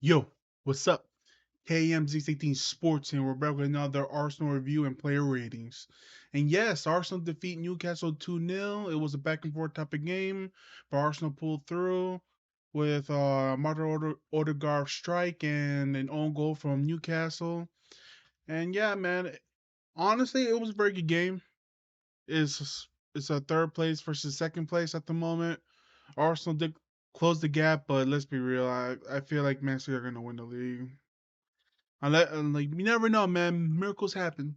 Yo, what's up? KMZ18 Sports, and we're back with another Arsenal review and player ratings. And yes, Arsenal defeat Newcastle 2-0. It was a back and forth type of game, but Arsenal pulled through with Martin Odegaard strike and an own goal from Newcastle. And yeah, man, honestly, it was a very good game. It's a third place versus second place at the moment. Arsenal did close the gap, but let's be real. I feel like Man City are gonna win the league. Like you never know, man. Miracles happen,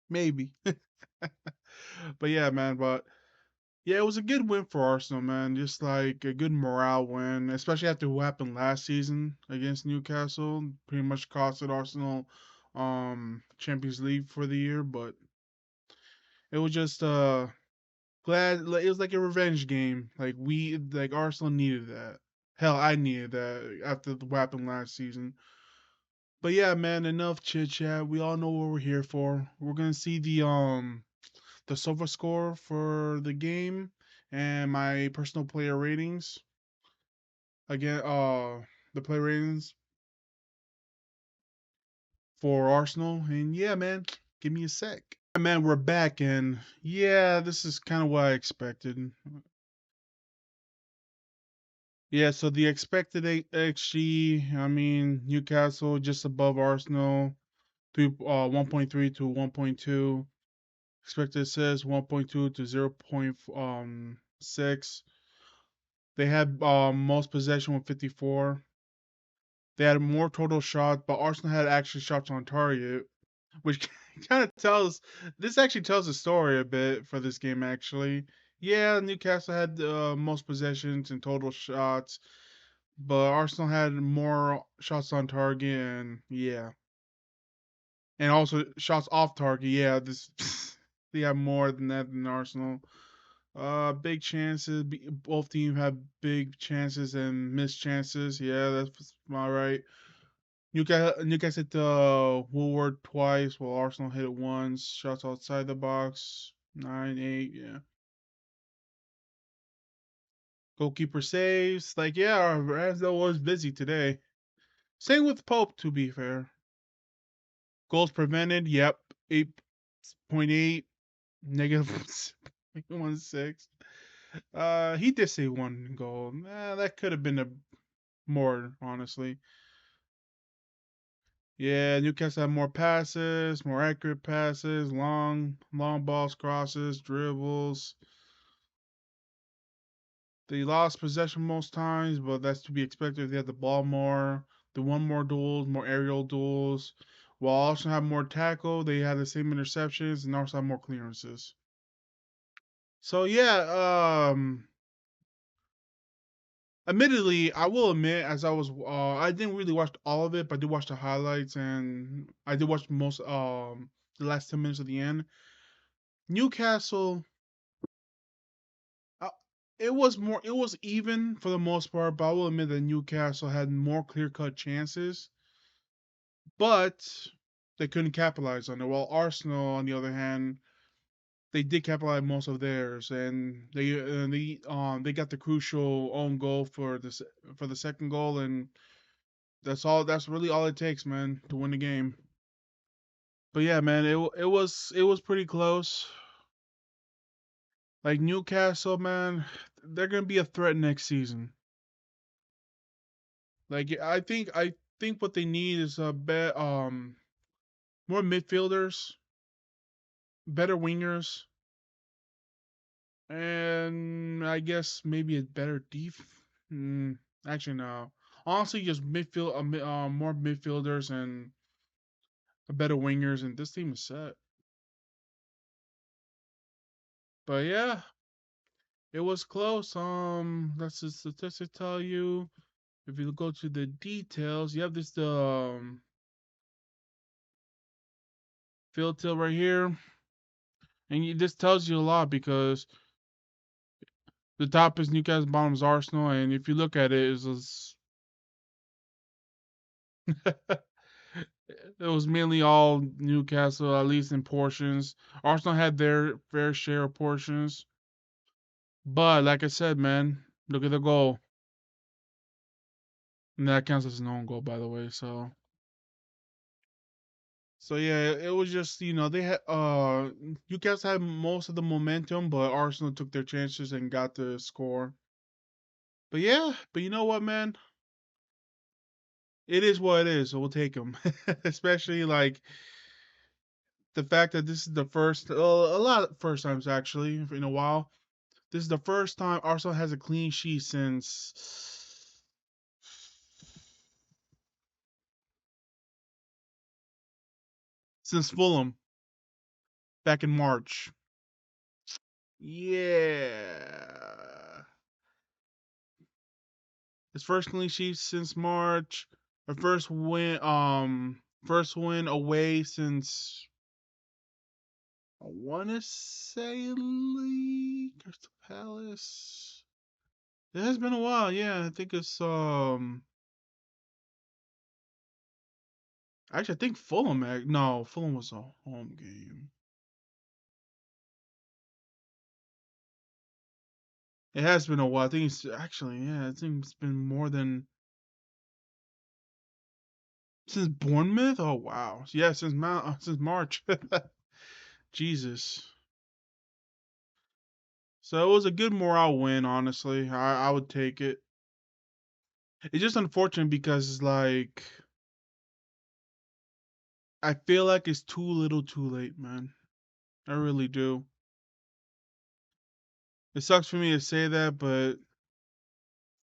maybe. But yeah, man. But yeah, it was a good win for Arsenal, man. Just like a good morale win, especially after what happened last season against Newcastle. Pretty much costed Arsenal Champions League for the year, but it was just glad like, it was like a revenge game. Like Arsenal needed that. Hell, I needed that after what happened last season. But yeah, man, enough chit chat. We all know what we're here for. We're gonna see the sofa score for the game and my personal player ratings. Again, the player ratings for Arsenal. And yeah, man, give me a sec. Yeah, man, we're back and yeah, this is kind of what I expected. Yeah, so the expected XG, I mean, Newcastle just above Arsenal, 1.3 to 1.2. Expected says 1.2 to 0.6. They had most possession with 54. They had more total shots, but Arsenal had actually shots on target, which kind of tells. This actually tells the story a bit for this game. Actually, yeah, Newcastle had most possessions and total shots, but Arsenal had more shots on target, and yeah, and also shots off target. Yeah, this they have more than that than Arsenal. Big chances. Both teams have big chances and missed chances. Yeah, that's all right. Newcastle hit the Woolward twice, while Arsenal hit it once. Shots outside the box. 9-8. Yeah. Goalkeeper saves. Like yeah, our Ramsdale was busy today. Same with Pope, to be fair. Goals prevented. Yep. 8.8. Negative 1.6. He did say one goal. That could have been a more, honestly. Yeah, Newcastle had more passes, more accurate passes, long balls, crosses, dribbles. They lost possession most times, but that's to be expected. They had the ball more. They won more duels, more aerial duels. While also have more tackle, they had the same interceptions and also have more clearances. So yeah, admittedly, I will admit, as I didn't really watch all of it, but I did watch the highlights and I did watch most the last 10 minutes of the end. Newcastle, uh, it was even for the most part, but I will admit that Newcastle had more clear cut chances, but they couldn't capitalize on it. While Arsenal, on the other hand, they did capitalize most of theirs, and they got the crucial own goal for the second goal, and that's all. That's really all it takes, man, to win the game. But yeah, man, it was pretty close. Like Newcastle, man, they're gonna be a threat next season. Like I think what they need is a more midfielders, better wingers, and I guess maybe a better Mm, actually, no. Honestly, just more midfielders and a better wingers, and this team is set. But yeah, it was close. Let's the statistic tell you. If you go to the details, you have this field tilt right here, and this tells you a lot because the top is Newcastle, bottom is Arsenal, and if you look at it, it was mainly all Newcastle, at least in portions. Arsenal had their fair share of portions, but like I said, man, look at the goal. And that counts as an own goal, by the way. So yeah, it was just they had Newcastle had most of the momentum, but Arsenal took their chances and got the score. But yeah, but you know what, man? It is what it is. So we'll take them, especially like the fact that this is the first, a lot of first times actually in a while. This is the first time Arsenal has a clean sheet since Fulham back in March. Yeah. His first clean sheet since March. Our first win away since I wanna say Crystal Palace. It has been a while, yeah. I think it's actually I think Fulham no, Fulham was a home game. It has been a while. I think it's actually, yeah, I think it's been more than since Bournemouth. Oh wow, yeah, since March. Jesus. So it was a good morale win, honestly. I would take it. It's just unfortunate because like I feel like it's too little, too late, man. I really do. It sucks for me to say that, but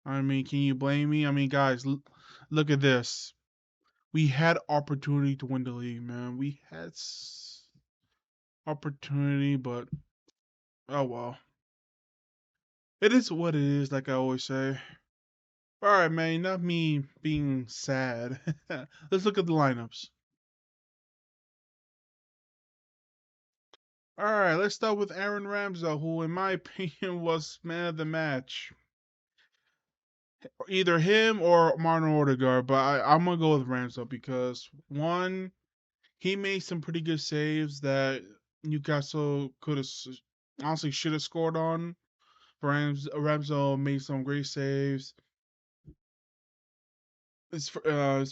I mean, can you blame me? I mean, guys, look at this. We had opportunity to win the league, man. We had opportunity, but oh well. It is what it is, like I always say. All right, man. Not me being sad. Let's look at the lineups. All right, let's start with Aaron Ramsdale, who, in my opinion, was man of the match. Either him or Martin Odegaard, but I'm gonna go with Ramsdale because one, he made some pretty good saves that Newcastle could have honestly should have scored on. Ramsdale made some great saves. His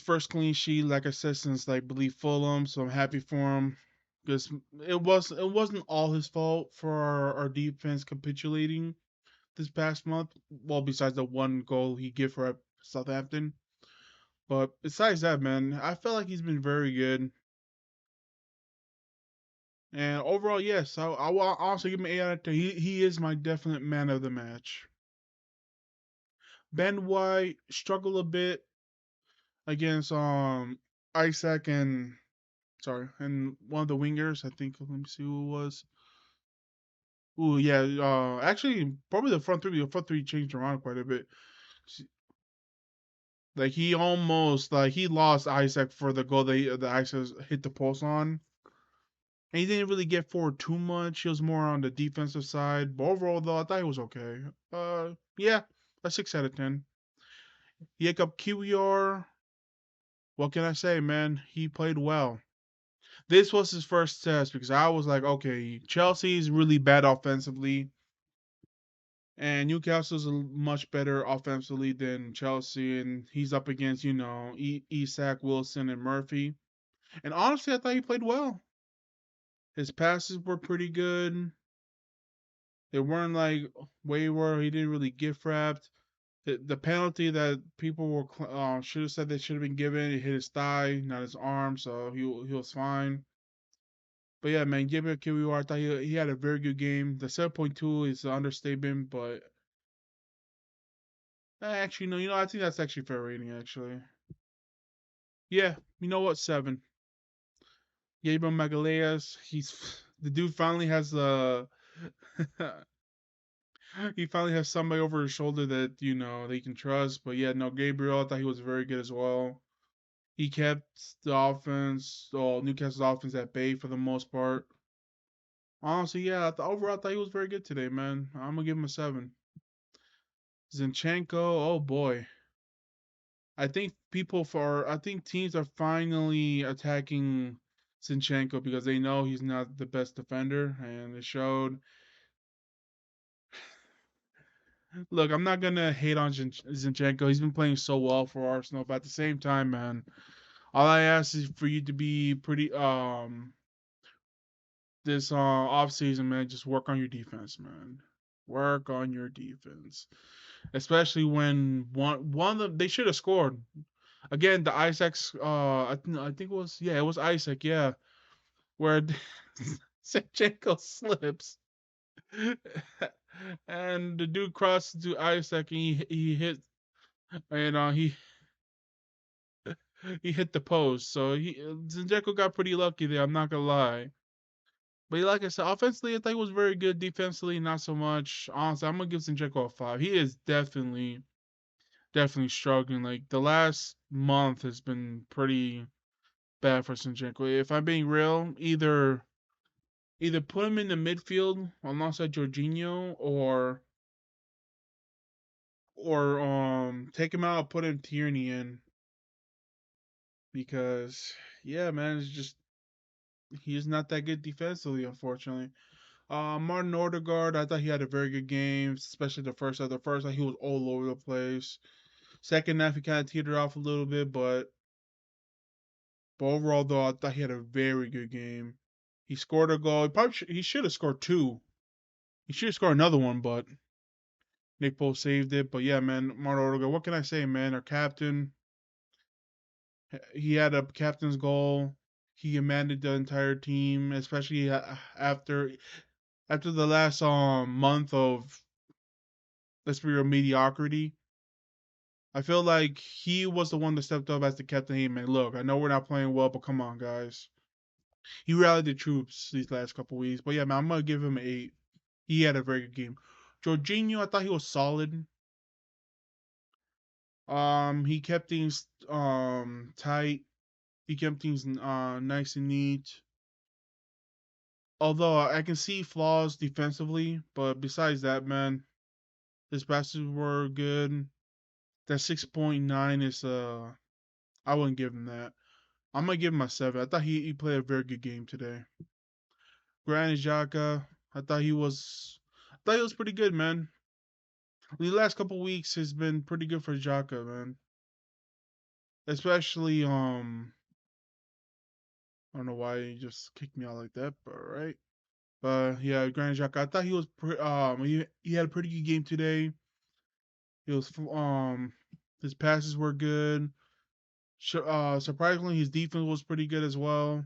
first clean sheet, like I said, since like believe Fulham, so I'm happy for him because it wasn't all his fault for our defense capitulating this past month. Well, besides the one goal he gave for Southampton, but besides that, man, I felt like he's been very good. And overall, yes, I will also give him an 8 out of 10. He is my definite man of the match. Ben White struggled a bit against Isaac and sorry, and one of the wingers. I think let me see who it was. Ooh, yeah. Actually, probably the front three. The front three changed around quite a bit. Like he almost like he lost Isaac for the goal that Isaac hit the post on. And he didn't really get forward too much. He was more on the defensive side. But overall, though, I thought he was okay. Yeah, a 6 out of 10. Jacob Kiwior, what can I say, man? He played well. This was his first test because I was like, okay, Chelsea's really bad offensively, and Newcastle's much better offensively than Chelsea, and he's up against Isak, Wilson, and Murphy. And honestly, I thought he played well. His passes were pretty good. They weren't like wayward. He didn't really gift wrapped. The penalty that people were should have said they should have been given. It hit his thigh, not his arm, so he was fine. But yeah, man, Gabriel Kiwior, I thought he had a very good game. The 7.2 is an understatement, but actually no, I think that's actually fair rating actually. Yeah, you know what, 7. Gabriel Magalhaes, he's the dude finally has he finally has somebody over his shoulder that they can trust. But yeah, no, Gabriel, I thought he was very good as well. He kept the offense, or Newcastle's offense, at bay for the most part. Honestly, yeah, overall, I thought he was very good today, man. I'm gonna give him a 7. Zinchenko, oh boy. I think teams are finally attacking Zinchenko because they know he's not the best defender, and it showed. Look, I'm not gonna hate on Zinchenko. He's been playing so well for Arsenal, but at the same time, man, all I ask is for you to be pretty this off season, man. Just work on your defense, man. Work on your defense, especially when one of them they should have scored again. The Isaac's I think it was it was Isaac, yeah, where Zinchenko slips and the dude crosses to Isaac and he hit and he hit the post. So Zinchenko got pretty lucky there. I'm not gonna lie. But like I said, offensively, I think it was very good. Defensively, not so much. Honestly, I'm gonna give Zinchenko a 5. He is definitely struggling. Like the last month has been pretty bad for Zinchenko. If I'm being real, either put him in the midfield alongside Jorginho, or take him out, put him Tierney in because yeah, man, it's just he's not that good defensively, unfortunately. Martin Odegaard, I thought he had a very good game, especially the first half. The first half, he was all over the place. Second half, he kind of teetered off a little bit, but overall, though, I thought he had a very good game. He scored a goal. He should have scored two. He should have scored another one, but Nick Pope saved it. But yeah, man, Martin Odegaard, what can I say, man? Our captain, he had a captain's goal. He commanded the entire team, especially after the last month of let's be real mediocrity. I feel like he was the one that stepped up as the captain. Hey man, look, I know we're not playing well, but come on, guys. He rallied the troops these last couple weeks. But yeah, man, I'm gonna give him an 8. He had a very good game. Jorginho, I thought he was solid. He kept things tight. He kept things nice and neat. Although I can see flaws defensively, but besides that, man, his passes were good. That 6.9 is I wouldn't give him that. I'm gonna give him a 7. I thought he played a very good game today. Granit Xhaka, I thought he was pretty good, man. The last couple weeks has been pretty good for Xhaka, man. Especially I don't know why he just kicked me out like that, but alright. But yeah, Granit Xhaka, I thought he was he had a pretty good game today. He was his passes were good. Surprisingly, his defense was pretty good as well.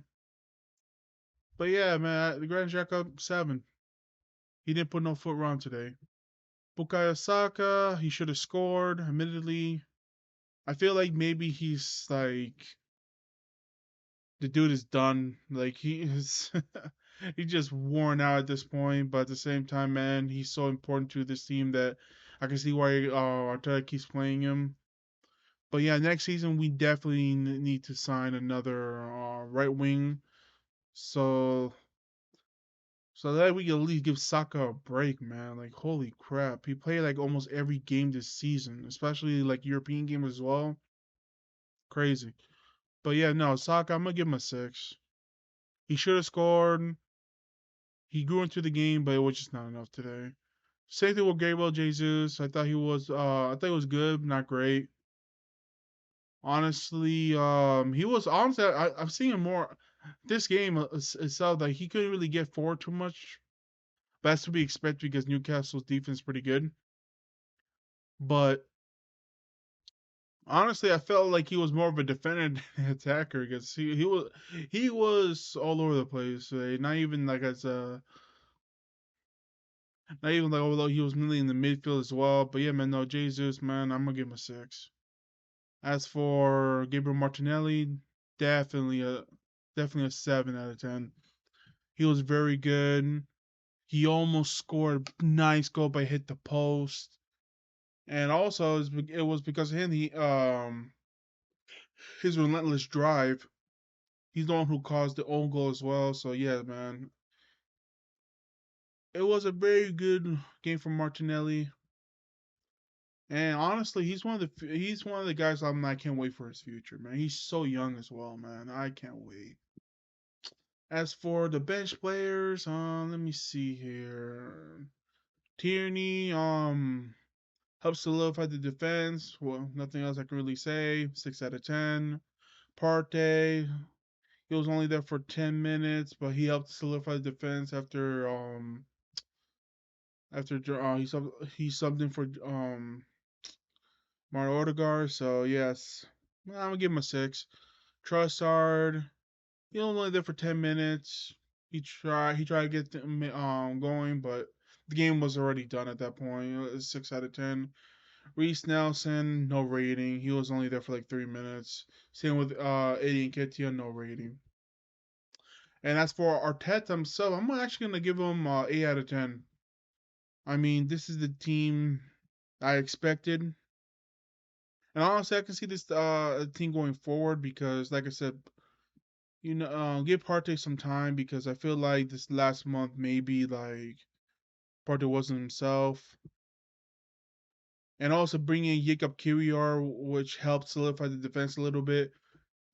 But yeah, man, the Granit Xhaka 7. He didn't put no foot wrong today. Bukayo Saka, he should have scored. Admittedly, I feel like maybe he's like the dude is done. Like he is, he's just worn out at this point. But at the same time, man, he's so important to this team that I can see why Arteta keeps playing him. But yeah, next season we definitely need to sign another right wing, so that we can at least give Saka a break, man. Like holy crap, he played like almost every game this season, especially like European games as well. Crazy. But yeah, no, Saka, I'm gonna give him a 6. He should have scored. He grew into the game, but it was just not enough today. Same thing with Gabriel Jesus. I thought he was good, not great. Honestly, he was honestly I've seen him more this game itself. Like he couldn't really get forward too much. But that's to be expected because Newcastle's defense is pretty good. But honestly, I felt like he was more of a defender than an attacker because he was all over the place. Not even like as a not even like although he was mainly in the midfield as well. But yeah, man, no Jesus, man, I'm gonna give him a 6. As for Gabriel Martinelli, definitely a definitely a 7 out of 10. He was very good. He almost scored a nice goal by hit the post. And also it was because of him his relentless drive. He's the one who caused the own goal as well. So yeah, man. It was a very good game for Martinelli. And honestly, he's one of the guys I can't wait for his future, man. He's so young as well, man. I can't wait. As for the bench players, let me see here. Tierney, Helped solidify the defense. Well, nothing else I can really say. 6 out of 10. Partey, he was only there for 10 minutes, but he helped solidify the defense he subbed in for Mario Odegaard. So yes, I'm gonna give him a 6. Trossard, he was only there for 10 minutes. He tried to get them going, but the game was already done at that point. It was 6 out of 10. Reese Nelson, no rating. He was only there for like 3 minutes. Same with Eddie Nketiah, no rating. And as for Arteta himself, I'm actually gonna give him 8 out of 10. I mean, this is the team I expected, and honestly, I can see this team going forward because, like I said, give Partey some time because I feel like this last month maybe like Partey wasn't himself, and also bringing Jacob Kiwior, which helped solidify the defense a little bit.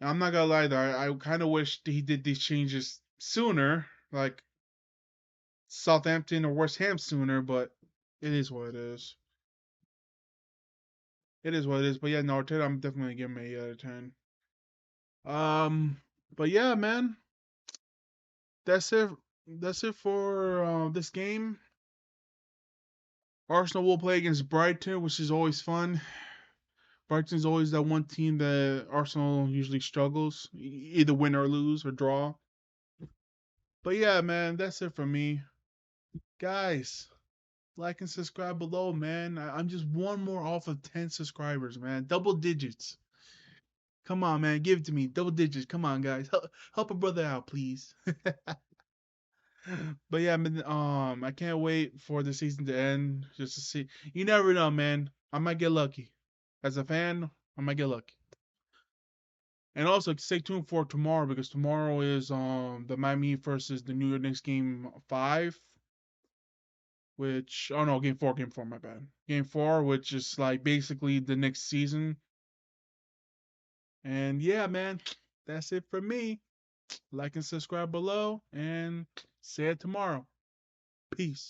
And I'm not gonna lie though, I kind of wish he did these changes sooner, like Southampton or West Ham sooner, but it is what it is. It is what it is. But yeah, no, Arteta, I'm definitely gonna give him an 8 out of 10. Um, but yeah, man, that's it. That's it for this game. Arsenal will play against Brighton, which is always fun. Brighton's always that one team that Arsenal usually struggles, either win or lose or draw. But yeah, man, that's it for me, guys. Like and subscribe below, man. I'm just one more off of 10 subscribers, man. Double digits. Come on, man. Give it to me. Double digits. Come on, guys. Help a brother out, please. But yeah, man, I can't wait for the season to end just to see. You never know, man. I might get lucky. As a fan, I might get lucky. And also stay tuned for tomorrow because tomorrow is the Miami versus the New York Knicks game 5, which oh no, game 4, my bad. Game 4, which is like basically the next season. And yeah, man, that's it for me. Like and subscribe below and see you tomorrow. Peace.